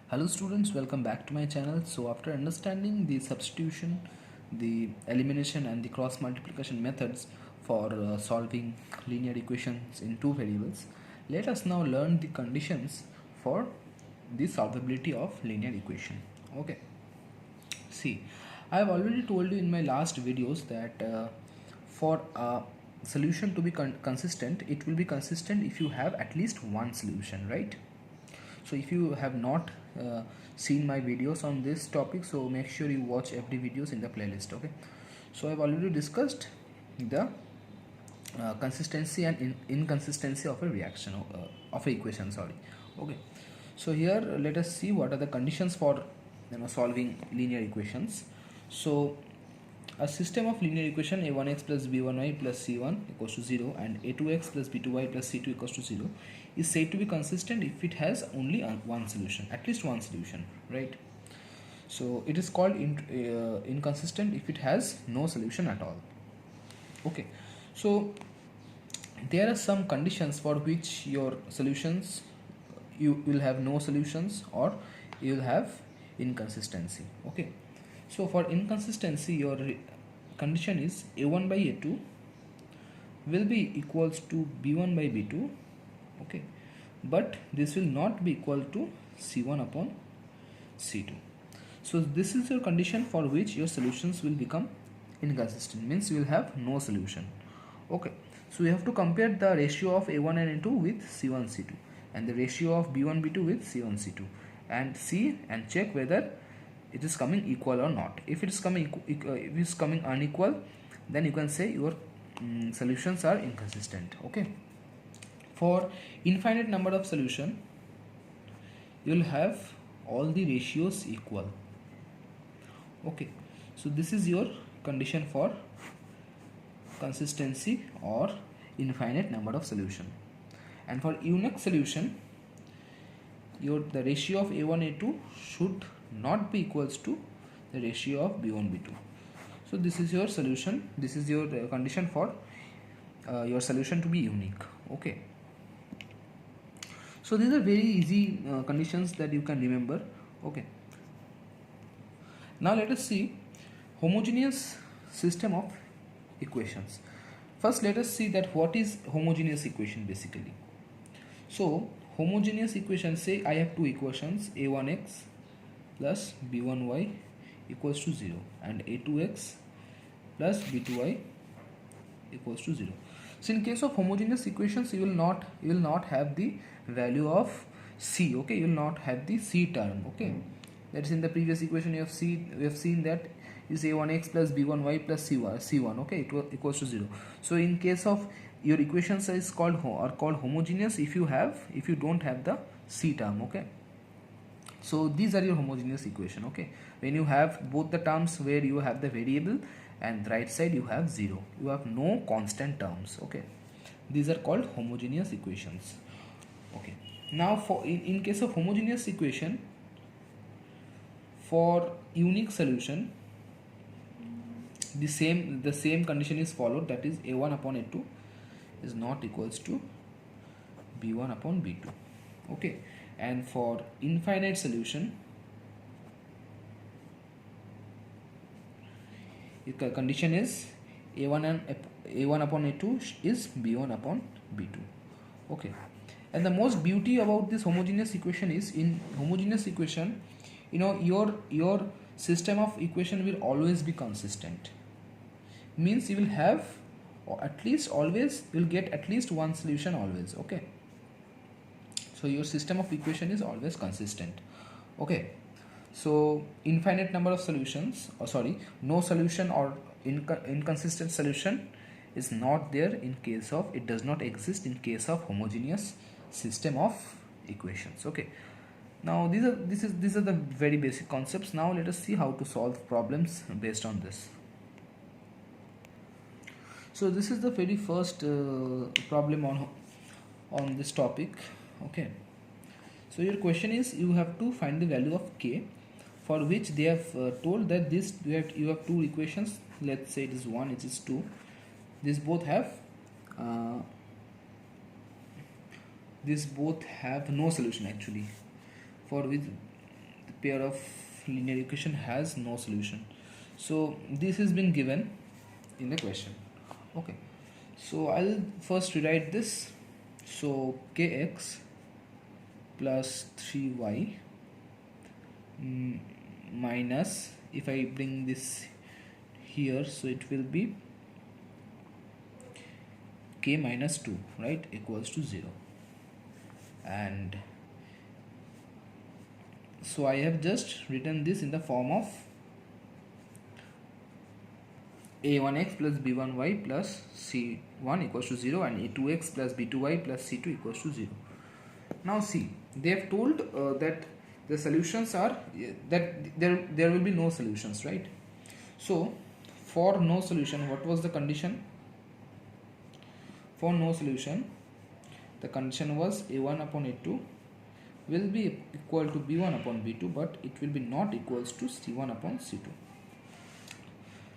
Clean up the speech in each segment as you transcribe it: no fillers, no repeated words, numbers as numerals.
Hello students, welcome back to my channel. So after understanding the substitution, the elimination and the cross multiplication methods for solving linear equations in two variables, let us now learn the conditions for the solvability of linear equation. Okay. See, I have already told you in my last videos that for a solution to be consistent, it will be consistent if you have at least one solution, right? So if you have not seen my videos on this topic, so make sure you watch every videos in the playlist. Okay, so I've already discussed the consistency and inconsistency of a reaction of a equation, sorry. Okay, so here let us see what are the conditions for solving linear equations. So a system of linear equation a1x plus b1y plus c1 equals to 0 and a2x plus b2y plus c2 equals to 0 is said to be consistent if it has only one solution, at least one solution, right? So it is called inconsistent if it has no solution at all. Okay, so there are some conditions for which your solutions, you will have no solutions or you will have inconsistency. Okay, so for inconsistency, your condition is a1 by a2 will be equals to b1 by b2. Okay, but this will not be equal to c1 upon c2. So this is your condition for which your solutions will become inconsistent, means you will have no solution. Okay, so you have to compare the ratio of a1 and a2 with c1 c2 and the ratio of b1 b2 with c1 c2 and see and check whether it is coming equal or not. If it is coming unequal, then you can say your solutions are inconsistent. Okay, for infinite number of solution, you will have all the ratios equal. Okay, so this is your condition for consistency or infinite number of solution. And for unique solution, the ratio of a1 a2 should not be equals to the ratio of b1 b2. So this is your solution, this is your condition for your solution to be unique. Okay, so these are very easy conditions that you can remember. Okay, now let us see homogeneous system of equations. First let us see that what is homogeneous equation basically. So homogeneous equation, say I have two equations, a1x plus b1y equals to 0 and a2x plus b2y equals to 0. So in case of homogeneous equations, you will not have the value of c. Okay, you will not have the c term. Okay, that is in the previous equation we have seen that is a1x plus b1y plus c1. Okay, it equals to 0. So in case of your equations are called homogeneous if you don't have the c term. Okay, so these are your homogeneous equation. Okay, when you have both the terms where you have the variable and right side you have 0, you have no constant terms. Okay, these are called homogeneous equations. Okay, now for in case of homogeneous equation, for unique solution, the same condition is followed, that is a1 upon a2 is not equals to b1 upon b2. Okay, and for infinite solution, the condition is a1 upon a2 is b1 upon b2. Okay, and the most beauty about this homogeneous equation is, in homogeneous equation, your system of equation will always be consistent, means you will have, or at least always you will get at least one solution always. Okay, so your system of equation is always consistent. Okay, so infinite number of solutions, or sorry, no solution or inconsistent solution is not there in case of, it does not exist in case of homogeneous system of equations. Okay, now these are the very basic concepts. Now let us see how to solve problems based on this. So this is the very first problem on this topic. Okay, so your question is, you have to find the value of k, for which they have told that this you have two equations. Let's say it is 1, it is 2. These both have no solution actually, for which the pair of linear equation has no solution. So this has been given in the question. Okay, so I'll first rewrite this. So kx plus 3y minus, if I bring this here, so it will be k minus 2, right, equals to 0. And so I have just written this in the form of a1x plus b1y plus c1 equals to 0 and a2x plus b2y plus c2 equals to 0. Now see, they have told that the solutions are that there will be no solutions, right? So for no solution, what was the condition? For no solution, the condition was a1 upon a2 will be equal to b1 upon b2, but it will be not equals to c1 upon c2.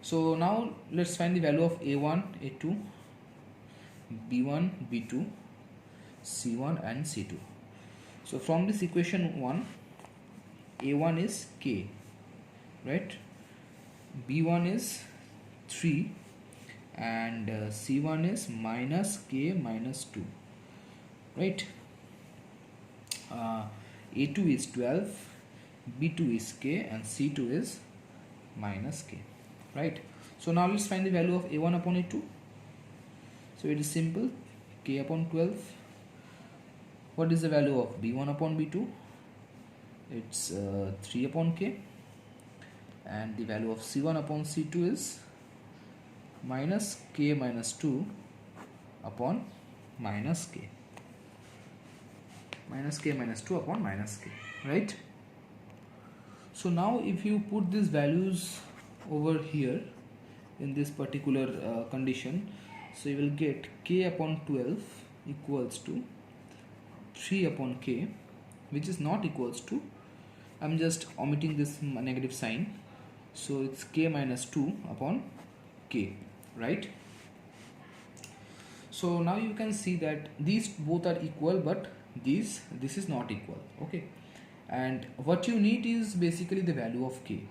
So now let's find the value of a1, a2, b1, b2, c1 and c2. So from this equation 1, a1 is k, right, b1 is 3 and c1 is minus k minus 2, right, a2 is 12, b2 is k and c2 is minus k, right. So now let's find the value of a1 upon a2. So it is simple, k upon 12. What is the value of b1 upon b2? It's 3 upon k, and the value of c1 upon c2 is minus k minus 2 upon minus k. Minus k minus 2 upon minus k, right? So now if you put these values over here in this particular condition, so you will get k upon 12 equals to 3 upon k, which is not equals to, I'm just omitting this negative sign, so it's k minus 2 upon k, right? So now you can see that these both are equal, but this is not equal. Okay, and what you need is basically the value of k.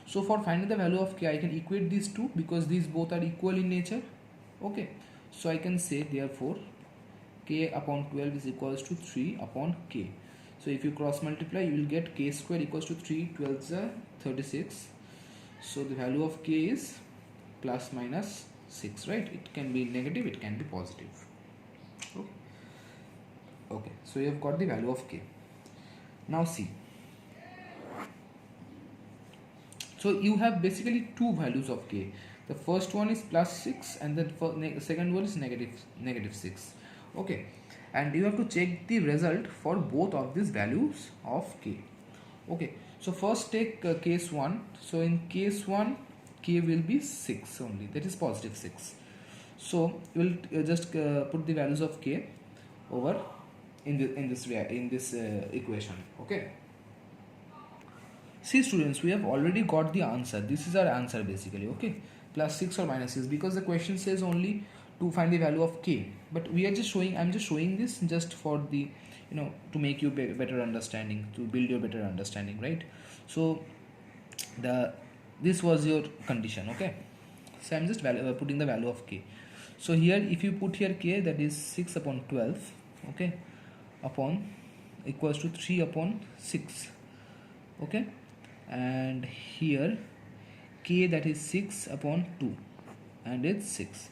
So for finding the value of k, I can equate these two because these both are equal in nature. Okay, so I can say therefore k upon 12 is equals to 3 upon k. So if you cross multiply, you will get k square equals to 3 12s are 36. So the value of k is plus minus 6, right? It can be negative, it can be positive. Okay, so you have got the value of k. Now see, so you have basically two values of k. The first one is plus 6 and the second one is negative 6. Okay, and you have to check the result for both of these values of k. Okay, so first take case 1. So in case 1, k will be 6 only, that is positive 6. So you will just put the values of k over in this equation. Okay, see students, we have already got the answer. This is our answer basically. Okay, plus 6 or minus 6, because the question says only to find the value of k, but we are just showing, I'm just showing this just for the, to make you better understanding, to build your better understanding, right? So this was your condition. Okay, so I'm just putting the value of k. So here if you put here k, that is 6 upon 12, okay, upon equals to 3 upon 6. Okay, and here k, that is 6 upon 2 and it's 6.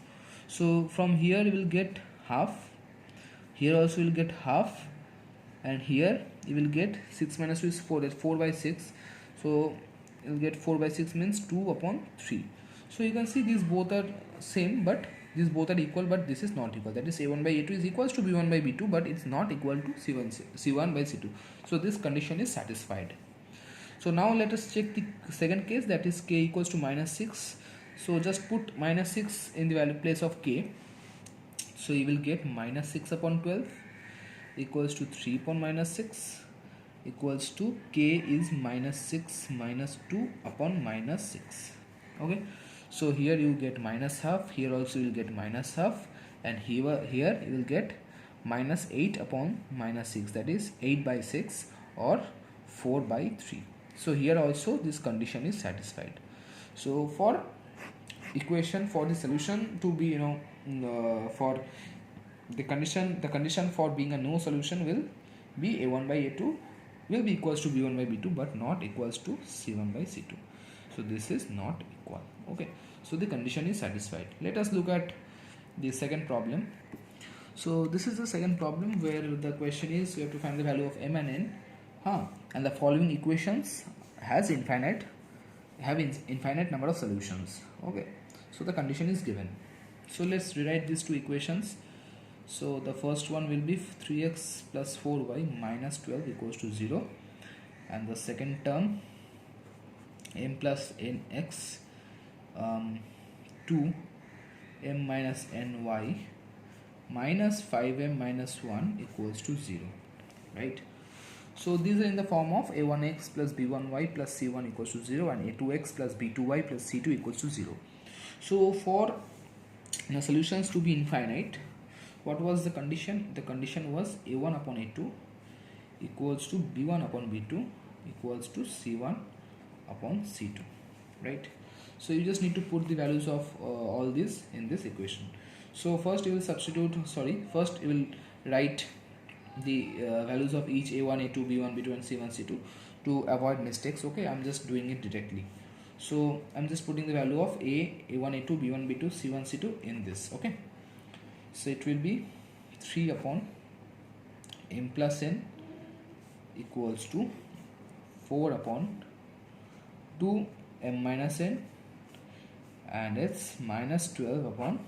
So from here you will get half, here also you will get half, and here you will get 6 minus 2 is 4, that's 4 by 6. So you will get 4 by 6 means 2 upon 3. So you can see these both are same, but these both are equal, but this is not equal. That is a1 by a2 is equals to b1 by b2, but it's not equal to c1 by c2. So this condition is satisfied. So now let us check the second case, that is k equals to minus 6. So just put minus 6 in the value place of k. So you will get minus 6 upon 12 equals to 3 upon minus 6 equals to k is minus 6 minus 2 upon minus 6. Okay, so here you get minus half, here also you will get minus half, and here you will get minus 8 upon minus 6, that is 8 by 6 or 4 by 3. So here also this condition is satisfied. So for equation, for the solution to be for the condition for being a no solution will be a1 by a2 will be equals to b1 by b2, but not equals to c1 by c2. So this is not equal. Okay, so the condition is satisfied. Let us look at the second problem. So this is the second problem where the question is you have to find the value of m and n, and the following equations have infinite number of solutions. Okay, so the condition is given. So let's rewrite these two equations. So the first one will be 3x plus 4y minus 12 equals to 0, and the second term m plus nx 2 m minus ny minus 5m minus 1 equals to 0, right? So these are in the form of a1x plus b1y plus c1 equals to 0 and a2x plus b2y plus c2 equals to 0. So for solutions to be infinite, what was the condition? The condition was a1 upon a2 equals to b1 upon b2 equals to c1 upon c2, right? So you just need to put the values of all these in this equation. So first you will write the values of each a1, a2, b1, b2 and c1, c2 to avoid mistakes. Okay, I'm just doing it directly. So I'm just putting the value of a1, a2, b1, b2, c1, c2 in this. Okay, so it will be 3 upon m plus n equals to 4 upon 2 m minus n, and it's minus 12 upon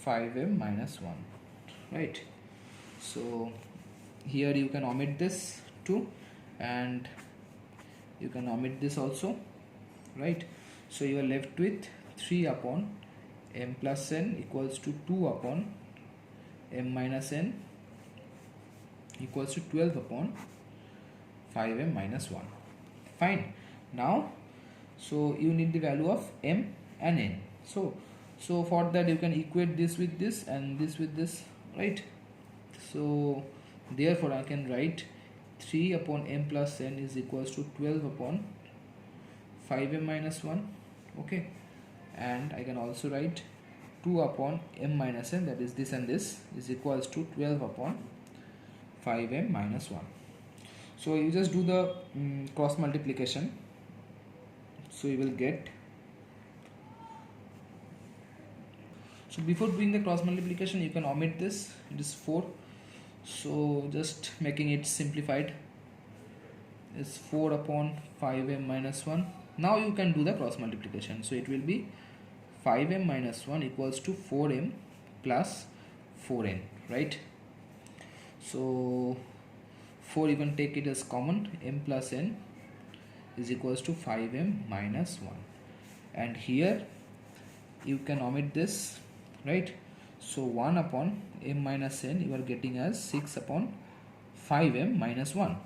5m minus 1, right? So here you can omit this 2 and you can omit this also, right? So you are left with 3 upon m plus n equals to 2 upon m minus n equals to 12 upon 5m minus 1. Fine. Now so you need the value of m and n. So for that you can equate this with this and this with this, right? So therefore I can write 3 upon m plus n is equals to 12 upon 5m minus 1. Okay, and I can also write 2 upon m minus n, that is this and this, is equals to 12 upon 5m minus 1. So you just do the cross multiplication. So you will get, so before doing the cross multiplication you can omit this, it is 4. So just making it simplified is 4 upon 5m minus 1. Now you can do the cross multiplication. So it will be 5m minus 1 equals to 4m plus 4n, right? So 4 you can take it as common, m plus n is equals to 5m minus 1, and here you can omit this, right? So 1 upon m minus n you are getting as 6 upon 5m minus 1.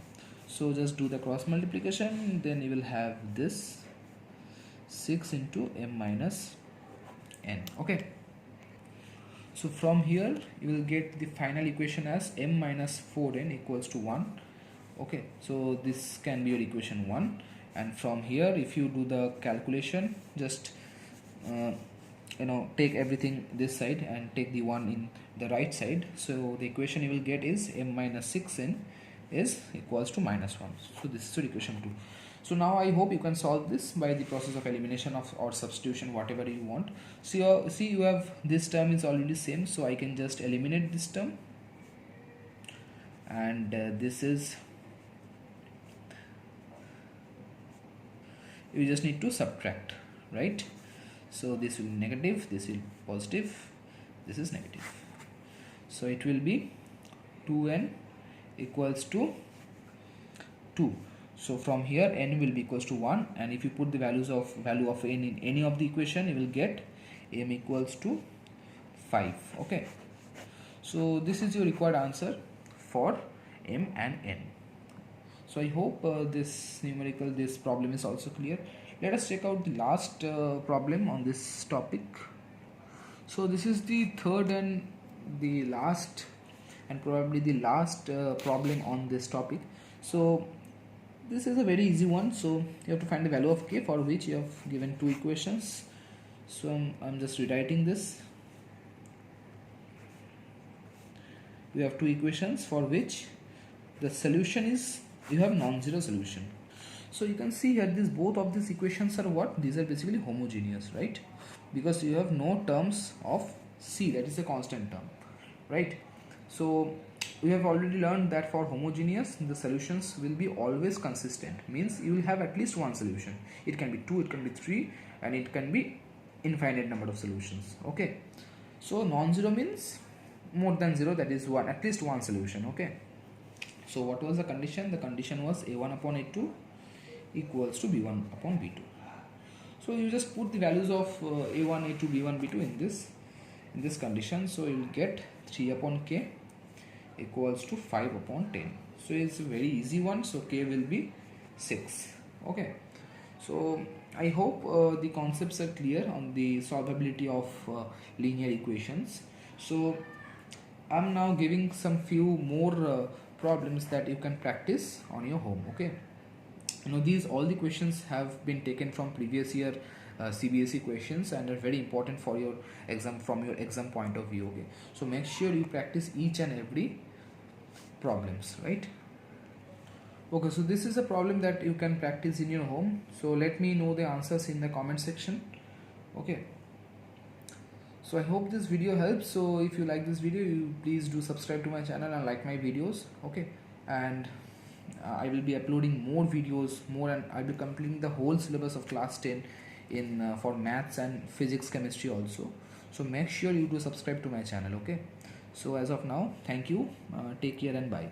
So just do the cross multiplication, then you will have this 6 into m minus n. Okay, so from here you will get the final equation as m minus 4n equals to 1. Okay, so this can be your equation 1, and from here if you do the calculation, just take everything this side and take the 1 in the right side. So the equation you will get is m minus 6n is equals to minus 1. So this is your equation 2. So now I hope you can solve this by the process of elimination of or substitution, whatever you want. So see, you have this term is already same, so I can just eliminate this term, and this is, you just need to subtract, right? So this will be negative, this will be positive, this is negative. So it will be 2n equals to 2. So from here n will be equals to 1, and if you put the value of n in any of the equation, you will get m equals to 5. Okay, so this is your required answer for m and n. So I hope this problem is also clear. Let us check out the last problem on this topic. So this is the third and the last, and probably the last problem on this topic. So This is a very easy one. So you have to find the value of k, for which you have given two equations. So I'm just rewriting this. You have two equations for which the solution is, you have non-zero solution. So you can see here, this both of these equations are what? These are basically homogeneous, right? Because you have no terms of c, that is a constant term, right? So we have already learned that for homogeneous, the solutions will be always consistent, means you will have at least one solution. It can be 2, it can be 3, and it can be infinite number of solutions. Okay, so non-zero means more than 0, that is one, at least one solution. Okay, so what was the condition? The condition was a1 upon a2 equals to b1 upon b2. So you just put the values of a1, a2, b1, b2 in this condition. So you will get 3 upon k equals to 5 upon 10. So it's a very easy one. So k will be 6. Okay, so I hope the concepts are clear on the solvability of linear equations. So I'm now giving some few more problems that you can practice on your home. Okay, you know, these all the questions have been taken from previous year CBSE questions and are very important for your exam, from your exam point of view. Okay, so make sure you practice each and every problems, right? Okay, so this is a problem that you can practice in your home. So let me know the answers in the comment section. Okay, so I hope this video helps. So if you like this video, you please do subscribe to my channel and like my videos. Okay, and I will be uploading more videos, and I will be completing the whole syllabus of class 10 in for maths and physics, chemistry also. So make sure you do subscribe to my channel. Okay, so as of now, thank you, take care and bye.